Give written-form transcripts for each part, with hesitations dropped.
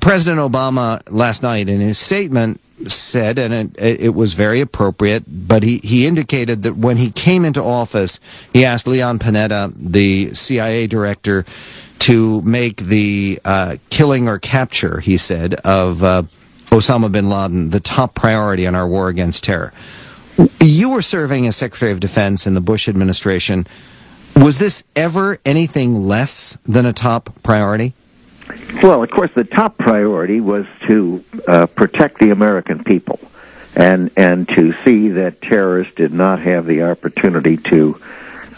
President Obama last night in his statement said, and it was very appropriate, but he indicated that when he came into office, he asked Leon Panetta, the CIA director, to make the killing or capture, he said, of Osama bin Laden the top priority in our war against terror. You were serving as Secretary of Defense in the Bush administration. Was this ever anything less than a top priority? Well, of course, the top priority was to protect the American people and to see that terrorists did not have the opportunity to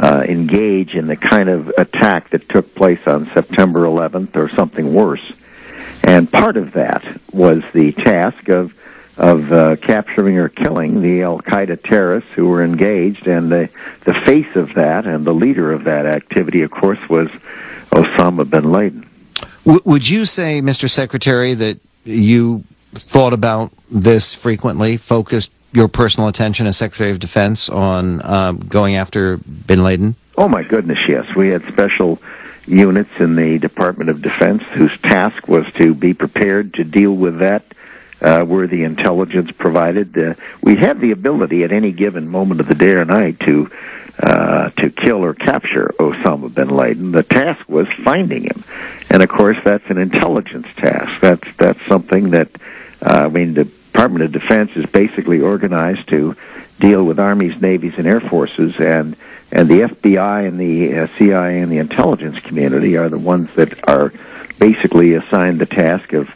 engage in the kind of attack that took place on September 11th or something worse. And part of that was the task of capturing or killing the al-Qaeda terrorists who were engaged, and the face of that and the leader of that activity, of course, was Osama bin Laden. Would you say, Mr. Secretary, that you thought about this frequently, focused your personal attention as Secretary of Defense on going after bin Laden? Oh, my goodness, yes. We had special units in the Department of Defense whose task was to be prepared to deal with that where the intelligence provided. We had the ability at any given moment of the day or night to kill or capture Osama bin Laden. The task was finding him. And, of course, that's an intelligence task. That's something that, the Department of Defense is basically organized to deal with armies, navies, and air forces, and the FBI and the CIA and the intelligence community are the ones that are basically assigned the task of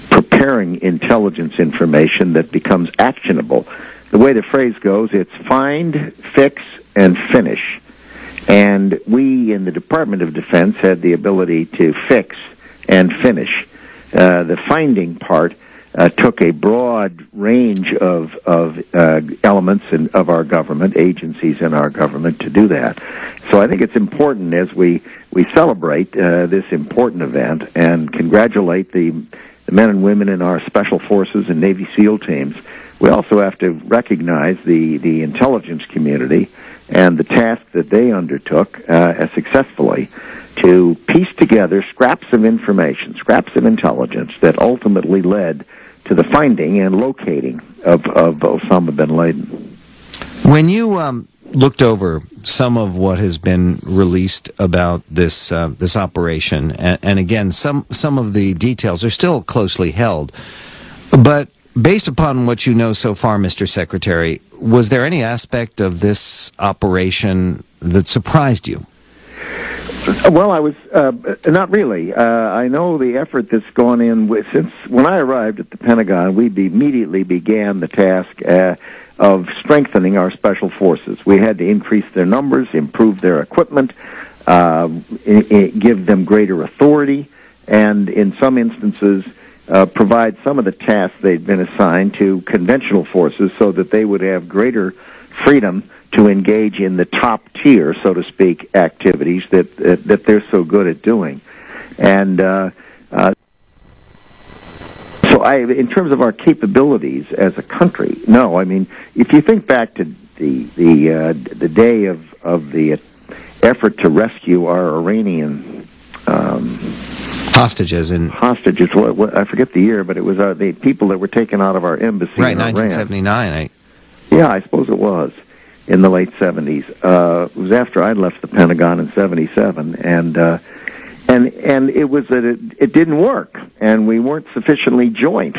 preparing intelligence information that becomes actionable. The way the phrase goes, it's find, fix, and finish. And we in the Department of Defense had the ability to fix and finish. The finding part took a broad range of elements of our government, agencies in our government, to do that. So I think it's important as we celebrate this important event and congratulate the men and women in our special forces and Navy SEAL teams. We also have to recognize the intelligence community and the task that they undertook successfully to piece together scraps of information, scraps of intelligence that ultimately led to the finding and locating of Osama bin Laden. When you looked over some of what has been released about this this operation, and again, some of the details are still closely held, but based upon what you know so far, Mr. Secretary, was there any aspect of this operation that surprised you? Well, I was not really. I know the effort that's gone in since when I arrived at the Pentagon. We immediately began the task of strengthening our special forces. We had to increase their numbers, improve their equipment, give them greater authority, and in some instances provide some of the tasks they'd been assigned to conventional forces so that they would have greater freedom to engage in the top tier, so to speak, activities that they're so good at doing. And so in terms of our capabilities as a country, no. I mean, if you think back to the day of the effort to rescue our Iranian hostages. What, I forget the year, but it was the people that were taken out of our embassy in Iran. 1979. Yeah, I suppose it was. In the late 70s. It was after I'd left the Pentagon in 77, and it was that it didn't work, and we weren't sufficiently joint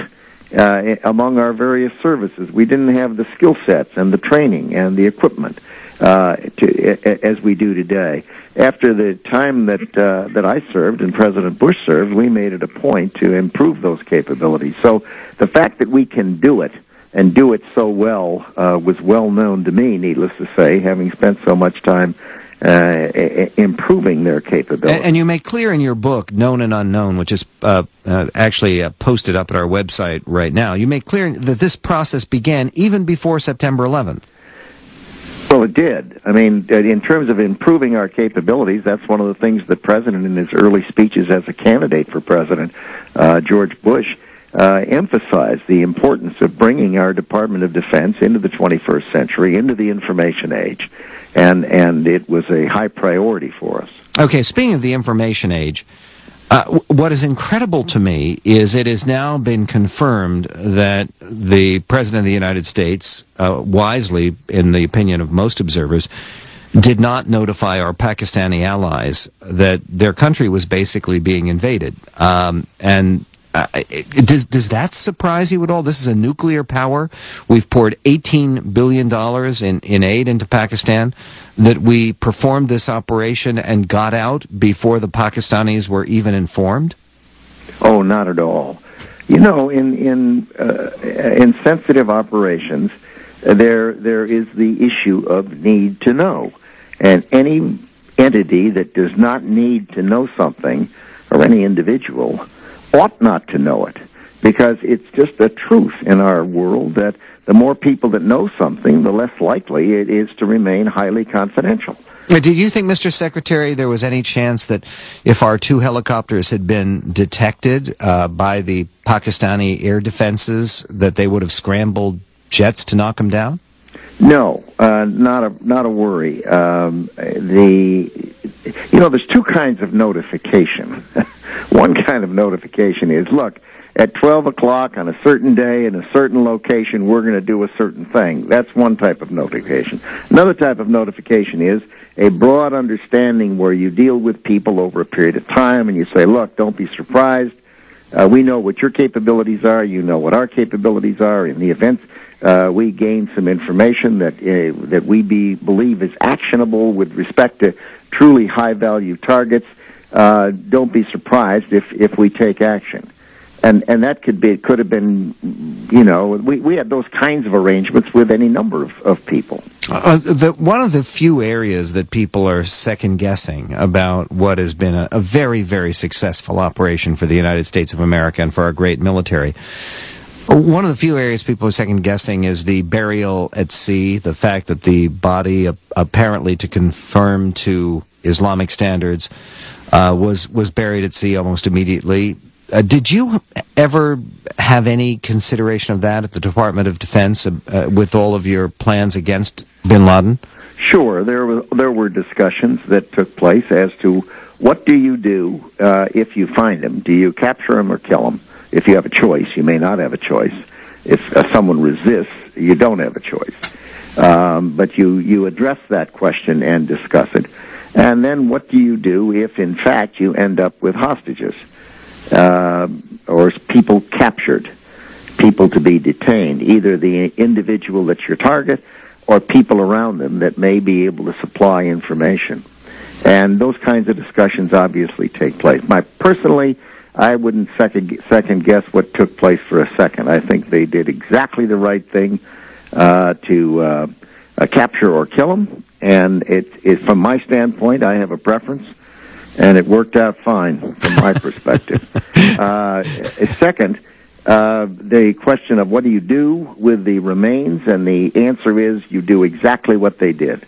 among our various services. We didn't have the skill sets and the training and the equipment as we do today. After the time that I served and President Bush served, we made it a point to improve those capabilities. So the fact that we can do it and do it so well was well known to me, needless to say, having spent so much time improving their capabilities. And you make clear in your book, Known and Unknown, which is actually posted up at our website right now, you make clear that this process began even before September 11th. Well, it did. I mean, in terms of improving our capabilities, that's one of the things the President in his early speeches as a candidate for President, George Bush, emphasized the importance of bringing our Department of Defense into the 21st century, into the information age, and it was a high priority for us. Okay, speaking of the information age, What is incredible to me is it has now been confirmed that the President of the United States, wisely, in the opinion of most observers, did not notify our Pakistani allies that their country was basically being invaded. Does that surprise you at all? This is a nuclear power. We've poured $18 billion in aid into Pakistan, that we performed this operation and got out before the Pakistanis were even informed? Oh, not at all. You know, in sensitive operations, there is the issue of need to know. And any entity that does not need to know something, or any individual, ought not to know it, because it's just a truth in our world that the more people that know something, the less likely it is to remain highly confidential. Do you think, Mr. Secretary, there was any chance that if our 2 helicopters had been detected by the Pakistani air defenses, that they would have scrambled jets to knock them down? No, not a worry. There's 2 kinds of notification. One kind of notification is, look, at 12 o'clock on a certain day in a certain location, we're going to do a certain thing. That's one type of notification. Another type of notification is a broad understanding where you deal with people over a period of time and you say, look, don't be surprised. We know what your capabilities are. You know what our capabilities are. In the event we gain some information that we believe is actionable with respect to truly high-value targets, don't be surprised if we take action. And that could have been, we had those kinds of arrangements with any number of people. One of the few areas that people are second-guessing about what has been a very, very successful operation for the United States of America and for our great military, one of the few areas people are second-guessing is the burial at sea, the fact that the body, apparently to conform to Islamic standards, was buried at sea almost immediately. Did you ever have any consideration of that at the Department of Defense with all of your plans against bin Laden? Sure. There were discussions that took place as to what do you do if you find him? Do you capture him or kill him? If you have a choice, you may not have a choice. If someone resists, you don't have a choice. But you address that question and discuss it. And then what do you do if, in fact, you end up with hostages? Or people captured, people to be detained, either the individual that's your target or people around them that may be able to supply information. And those kinds of discussions obviously take place. Personally, I wouldn't second guess what took place for a second. I think they did exactly the right thing to capture or kill them. And it, from my standpoint, I have a preference. And it worked out fine from my perspective. Second, the question of what do you do with the remains, and the answer is you do exactly what they did.